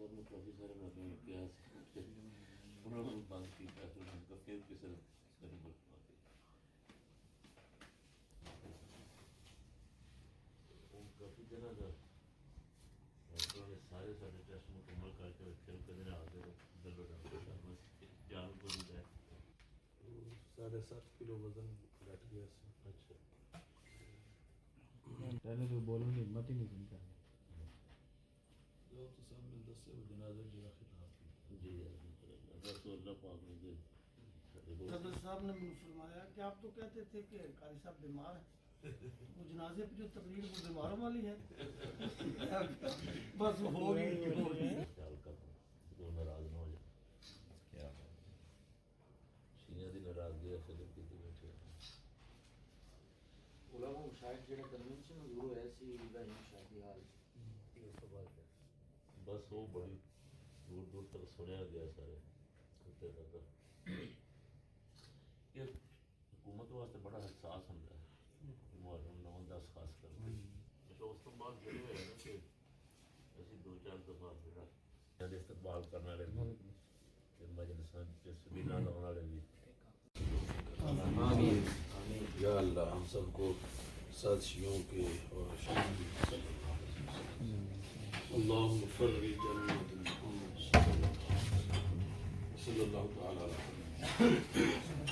साहब ने काफ़ी सारे मौके किया उन्होंने बात की उनका फिर किसी काफ़ी जगह का डॉक्टरों ने सारे सारे टेस्ट मुकम्मल करके फिर कदर आगे दलो डॉक्टर साहब जान को दी है 7.5 किलो वजन घट गया था। अच्छा पहले तो बोलो नहीं हिम्मत ही नहीं सुनता लोग तो साहब ने 10 से वो जनाजा जरा खिलाफ जी बस अल्लाह पाक ने दे सदर साहब ने मुझे फरमाया कि आप तो कहते थे कि कारी साहब बीमार है, वो जनाजे पे जो तकरीर वो बीमारों वाली है। बस हो गई ख्याल कर जो नाराज ना हो जाए क्या शिया की नाराजगी फिल्म की बैठे उलमा मुशाहिद जेड़ा कन्वेंशन शुरू होया सी इब्राहिम शादी हाल उस तो बाद बस वो बड़ी दूर दूर तक सुनया गया सारे उत्ते तक ये हुकूमत वास्ते बड़ा एहसास होंदा है मुहर्रम 9-10 खास कर तो उस तो बाद जड़े होए ना कि ਅਸੀਂ 2-4 दफा ਜਿਹੜਾ ਇਹਦੇ ਇਸਤਕਬਾਲ ਕਰਨ ਵਾਲੇ ਵੀ ਤੇ ਮਜਲਿਸਾਂ ਚ ਸਬੀਨਾ ਲਾਉਣ ਵਾਲੇ ਵੀ आमीन या अल्लाह हम सबको साथियों के और शादी अल्लाहुम्मा फर्रिज जन्नत मुहम्मद सल्लल्लाहु अलैहि वसल्लम